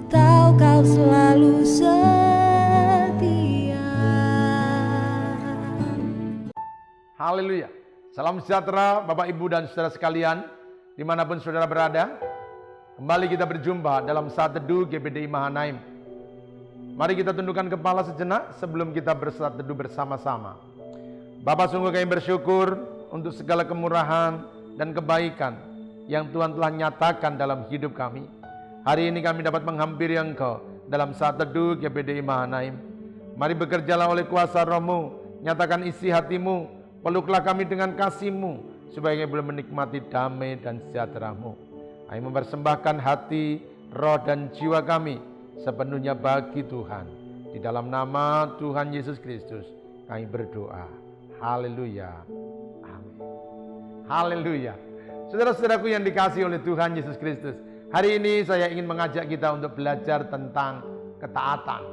tahu Kau selalu setia. Haleluya. Salam sejahtera Bapak Ibu dan saudara sekalian, dimanapun saudara berada. Kembali kita berjumpa dalam saat teduh GBDI Mahanaim. Mari kita tundukkan kepala sejenak sebelum kita bersaat teduh bersama-sama. Bapa, sungguh kami bersyukur untuk segala kemurahan dan kebaikan yang Tuhan telah nyatakan dalam hidup kami. Hari ini kami dapat menghampiri Engkau dalam saat teduh GBDI Mahanaim. Mari bekerjalah oleh kuasa Roh-Mu, nyatakan isi hatimu, peluklah kami dengan kasih-Mu, supaya kami boleh menikmati damai dan sejahtera-Mu. Kami mempersembahkan hati, roh dan jiwa kami sepenuhnya bagi Tuhan. Di dalam nama Tuhan Yesus Kristus kami berdoa. Haleluya. Amin. Haleluya. Saudara-saudaraku yang dikasihi oleh Tuhan Yesus Kristus, hari ini saya ingin mengajak kita untuk belajar tentang ketaatan.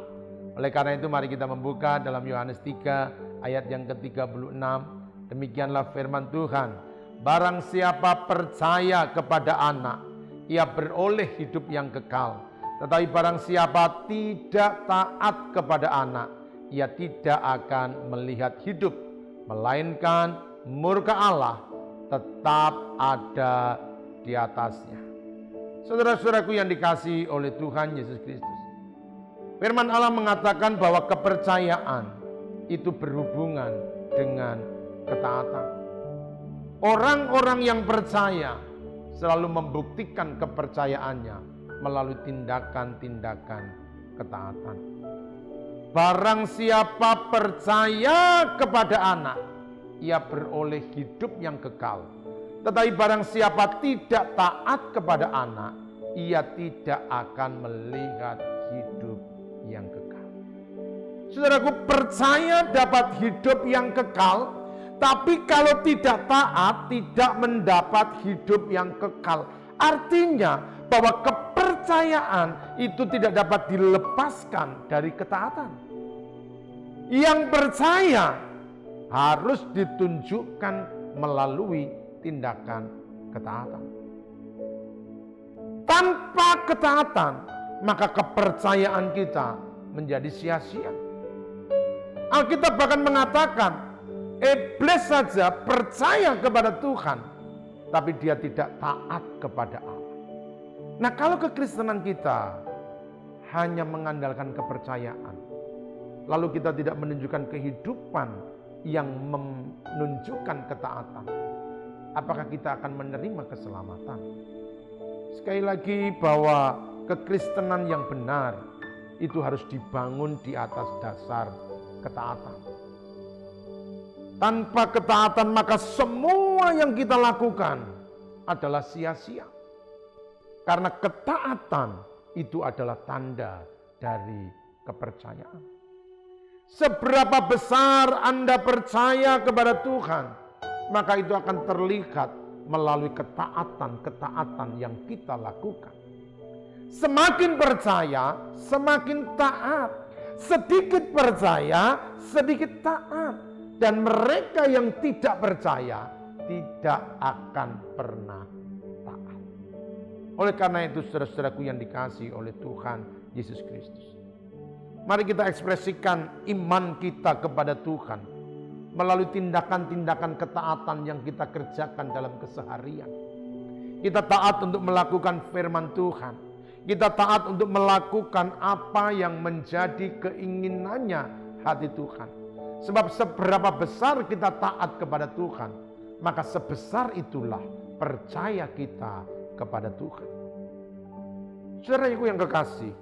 Oleh karena itu mari kita membuka dalam Yohanes 3 ayat yang ke-36. Demikianlah firman Tuhan. Barang siapa percaya kepada anak, ia beroleh hidup yang kekal. Tetapi barang siapa tidak taat kepada anak, ia tidak akan melihat hidup, melainkan murka Allah tetap ada di atasnya. Saudara-saudaraku yang dikasihi oleh Tuhan Yesus Kristus, firman Allah mengatakan bahwa kepercayaan itu berhubungan dengan ketaatan. Orang-orang yang percaya selalu membuktikan kepercayaannya melalui tindakan-tindakan ketaatan. Barang siapa percaya kepada anak, ia beroleh hidup yang kekal. Tetapi barang siapa tidak taat kepada anak, ia tidak akan melihat hidup yang kekal. Saudaraku, percaya dapat hidup yang kekal, tapi kalau tidak taat, tidak mendapat hidup yang kekal. Artinya bahwa kepercayaan itu tidak dapat dilepaskan dari ketaatan. Yang percaya harus ditunjukkan melalui tindakan ketaatan. Tanpa ketaatan, maka kepercayaan kita menjadi sia-sia. Alkitab bahkan mengatakan, iblis saja percaya kepada Tuhan, tapi dia tidak taat kepada Allah. Nah, kalau kekristenan kita hanya mengandalkan kepercayaan, lalu kita tidak menunjukkan kehidupan yang menunjukkan ketaatan, apakah kita akan menerima keselamatan? Sekali lagi bahwa kekristenan yang benar itu harus dibangun di atas dasar ketaatan. Tanpa ketaatan maka semua yang kita lakukan adalah sia-sia. Karena ketaatan itu adalah tanda dari kepercayaan. Seberapa besar Anda percaya kepada Tuhan, maka itu akan terlihat melalui ketaatan-ketaatan yang kita lakukan. Semakin percaya, semakin taat. Sedikit percaya, sedikit taat. Dan mereka yang tidak percaya, tidak akan pernah taat. Oleh karena itu, saudara-saudaraku yang dikasihi oleh Tuhan Yesus Kristus, mari kita ekspresikan iman kita kepada Tuhan melalui tindakan-tindakan ketaatan yang kita kerjakan dalam keseharian. Kita taat untuk melakukan firman Tuhan. Kita taat untuk melakukan apa yang menjadi keinginannya hati Tuhan. Sebab seberapa besar kita taat kepada Tuhan, maka sebesar itulah percaya kita kepada Tuhan. Saudaraku yang kekasih,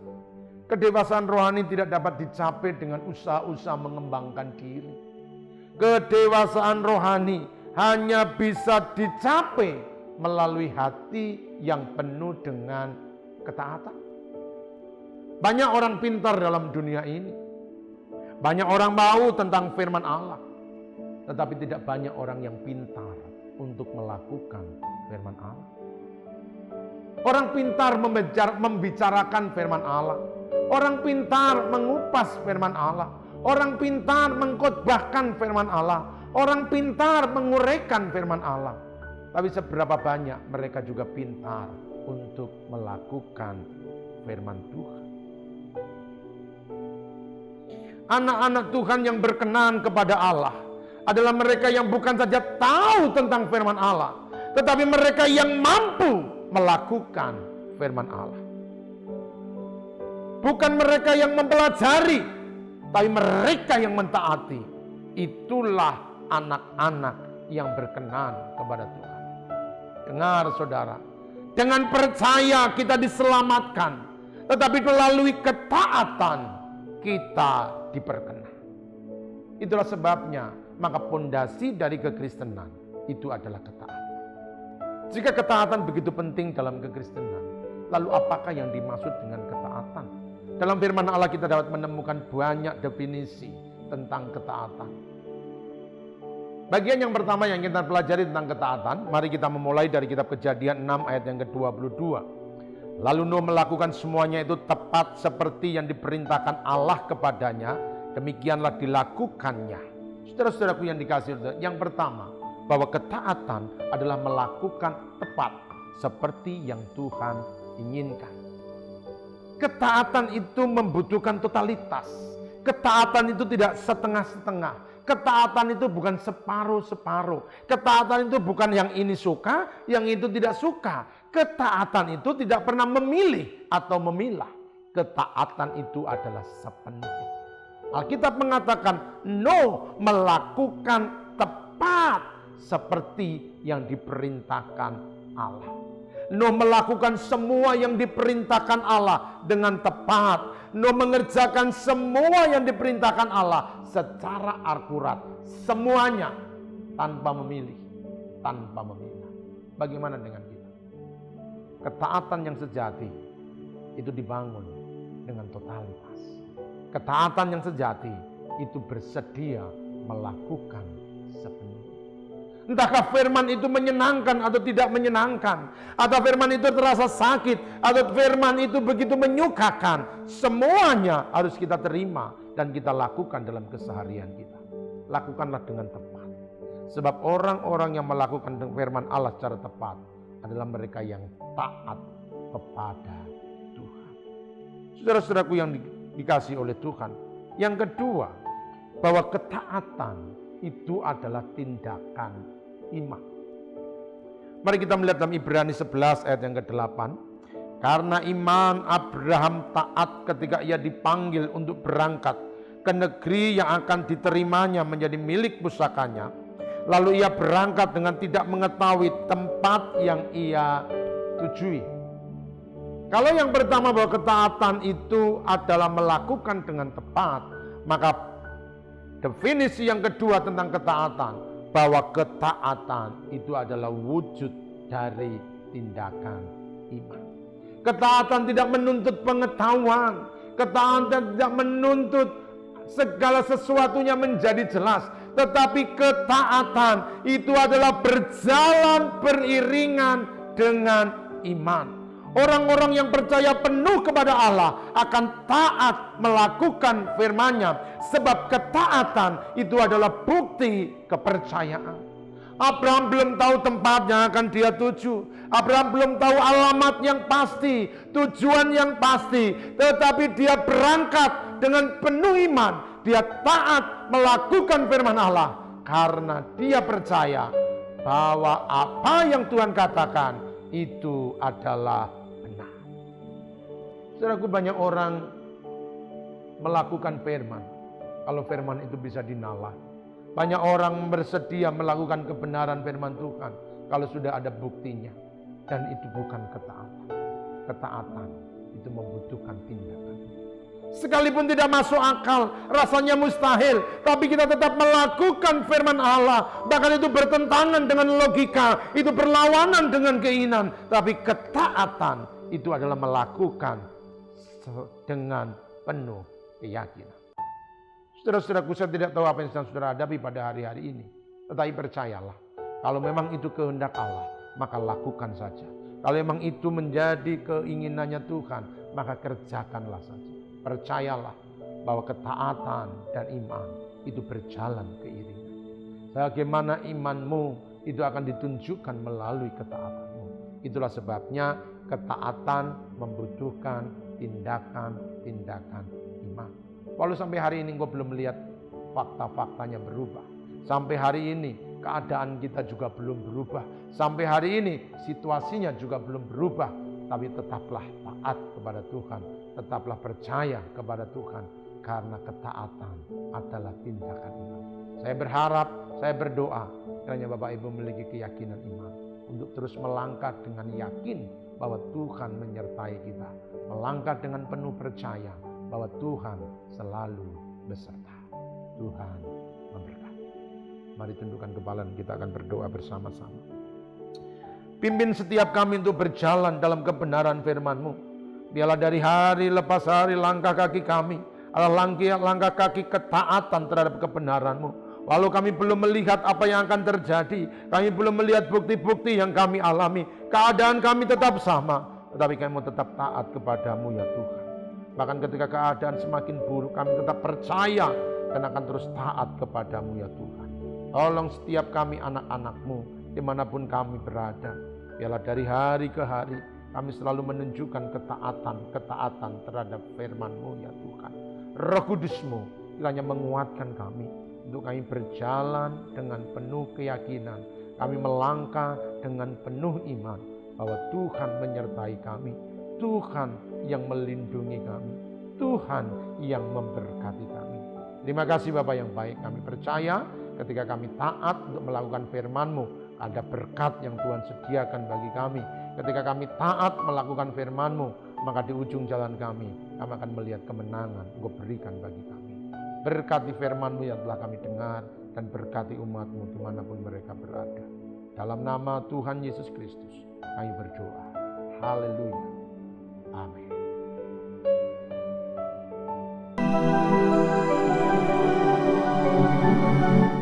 kedewasaan rohani tidak dapat dicapai dengan usaha-usaha mengembangkan diri. Kedewasaan rohani hanya bisa dicapai melalui hati yang penuh dengan ketaatan. Banyak orang pintar dalam dunia ini. Banyak orang tahu tentang firman Allah. Tetapi tidak banyak orang yang pintar untuk melakukan firman Allah. Orang pintar membicarakan firman Allah. Orang pintar mengupas firman Allah. Orang pintar mengkhotbahkan firman Allah. Orang pintar menguraikan firman Allah. Tapi seberapa banyak mereka juga pintar untuk melakukan firman Tuhan. Anak-anak Tuhan yang berkenan kepada Allah adalah mereka yang bukan saja tahu tentang firman Allah, tetapi mereka yang mampu melakukan firman Allah. Bukan mereka yang mempelajari, tapi mereka yang mentaati. Itulah anak-anak yang berkenan kepada Tuhan. Dengar saudara, dengan percaya kita diselamatkan, tetapi melalui ketaatan kita diperkenan. Itulah sebabnya maka pondasi dari kekristenan itu adalah ketaatan. Jika ketaatan begitu penting dalam kekristenan, lalu apakah yang dimaksud dengan ketaatan? Dalam firman Allah kita dapat menemukan banyak definisi tentang ketaatan. Bagian yang pertama yang kita pelajari tentang ketaatan, mari kita memulai dari kitab Kejadian 6 ayat yang ke-22. Lalu Nuh melakukan semuanya itu tepat seperti yang diperintahkan Allah kepadanya, demikianlah dilakukannya. Saudara-saudaraku yang dikasihi, yang pertama, bahwa ketaatan adalah melakukan tepat seperti yang Tuhan inginkan. Ketaatan itu membutuhkan totalitas. Ketaatan itu tidak setengah-setengah. Ketaatan itu bukan separuh-separuh. Ketaatan itu bukan yang ini suka, yang itu tidak suka. Ketaatan itu tidak pernah memilih atau memilah. Ketaatan itu adalah sepenuhnya. Alkitab mengatakan, Nuh melakukan tepat seperti yang diperintahkan Allah. Nuh melakukan semua yang diperintahkan Allah dengan tepat. Nuh mengerjakan semua yang diperintahkan Allah secara akurat. Semuanya tanpa memilih, tanpa memilah. Bagaimana dengan kita? Ketaatan yang sejati itu dibangun dengan totalitas. Ketaatan yang sejati itu bersedia melakukan sepenuhnya. Entahkah firman itu menyenangkan atau tidak menyenangkan, atau firman itu terasa sakit, atau firman itu begitu menyukakan, semuanya harus kita terima dan kita lakukan dalam keseharian kita. Lakukanlah dengan tepat. Sebab orang-orang yang melakukan firman Allah secara tepat adalah mereka yang taat kepada Tuhan. Saudara-saudaraku yang dikasihi oleh Tuhan. Yang kedua, bahwa ketaatan itu adalah tindakan iman. Mari kita melihat dalam Ibrani 11 ayat yang ke-8. Karena iman Abraham taat ketika ia dipanggil untuk berangkat ke negeri yang akan diterimanya menjadi milik pusakanya. Lalu ia berangkat dengan tidak mengetahui tempat yang ia tujui. Kalau yang pertama bahwa ketaatan itu adalah melakukan dengan tepat, maka definisi yang kedua tentang ketaatan, bahwa ketaatan itu adalah wujud dari tindakan iman. Ketaatan tidak menuntut pengetahuan, ketaatan tidak menuntut segala sesuatunya menjadi jelas, tetapi ketaatan itu adalah berjalan beriringan dengan iman. Orang-orang yang percaya penuh kepada Allah akan taat melakukan firman-Nya, sebab ketaatan itu adalah bukti kepercayaan. Abraham belum tahu tempat yang akan dia tuju. Abraham belum tahu alamat yang pasti, tujuan yang pasti, tetapi dia berangkat dengan penuh iman. Dia taat melakukan firman Allah karena dia percaya bahwa apa yang Tuhan katakan itu adalah benar. Saudaraku, banyak orang melakukan firman kalau firman itu bisa dinalar. Banyak orang bersedia melakukan kebenaran firman Tuhan kalau sudah ada buktinya. Dan itu bukan ketaatan. Ketaatan itu membutuhkan tindakan. Sekalipun tidak masuk akal, rasanya mustahil, tapi kita tetap melakukan firman Allah. Bahkan itu bertentangan dengan logika, itu berlawanan dengan keinginan. Tapi ketaatan itu adalah melakukan dengan penuh keyakinan. Saudara-saudaraku, saya tidak tahu apa yang sedang saudara hadapi pada hari-hari ini. Tetapi percayalah, kalau memang itu kehendak Allah, maka lakukan saja. Kalau memang itu menjadi keinginannya Tuhan, maka kerjakanlah saja. Percayalah bahwa ketaatan dan iman itu berjalan keiringan. Bagaimana imanmu itu akan ditunjukkan melalui ketaatanmu. Itulah sebabnya ketaatan membutuhkan tindakan-tindakan iman. Walau sampai hari ini engkau belum melihat fakta-faktanya berubah. Sampai hari ini keadaan kita juga belum berubah. Sampai hari ini situasinya juga belum berubah. Tapi tetaplah taat kepada Tuhan. Tetaplah percaya kepada Tuhan. Karena ketaatan adalah tindakan iman. Saya berharap, saya berdoa, kiranya Bapak Ibu memiliki keyakinan iman untuk terus melangkah dengan yakin bahwa Tuhan menyertai kita. Melangkah dengan penuh percaya bahwa Tuhan selalu beserta. Tuhan memberkati. Mari tundukkan kepala dan kita akan berdoa bersama-sama. Pimpin setiap kami untuk berjalan dalam kebenaran firman-Mu. Biarlah dari hari lepas hari langkah kaki kami adalah langkah kaki ketaatan terhadap kebenaran-Mu. Walau kami belum melihat apa yang akan terjadi, kami belum melihat bukti-bukti yang kami alami, keadaan kami tetap sama, tetapi kami mau tetap taat kepadamu ya Tuhan. Bahkan ketika keadaan semakin buruk, kami tetap percaya dan akan terus taat kepadamu ya Tuhan. Tolong setiap kami anak-anak-Mu, dimanapun kami berada, biarlah dari hari ke hari, kami selalu menunjukkan ketaatan terhadap firman-Mu ya Tuhan. Roh Kudus-Mu kiranya menguatkan kami untuk kami berjalan dengan penuh keyakinan. Kami melangkah dengan penuh iman bahwa Tuhan menyertai kami. Tuhan yang melindungi kami. Tuhan yang memberkati kami. Terima kasih Bapa yang baik. Kami percaya ketika kami taat untuk melakukan firman-Mu, ada berkat yang Tuhan sediakan bagi kami. Ketika kami taat melakukan firman-Mu, maka di ujung jalan kami akan melihat kemenangan Engkau berikan bagi kami. Berkati firman-Mu yang telah kami dengar dan berkati umat-Mu dimanapun mereka berada. Dalam nama Tuhan Yesus Kristus kami berdoa. Haleluya. Amin.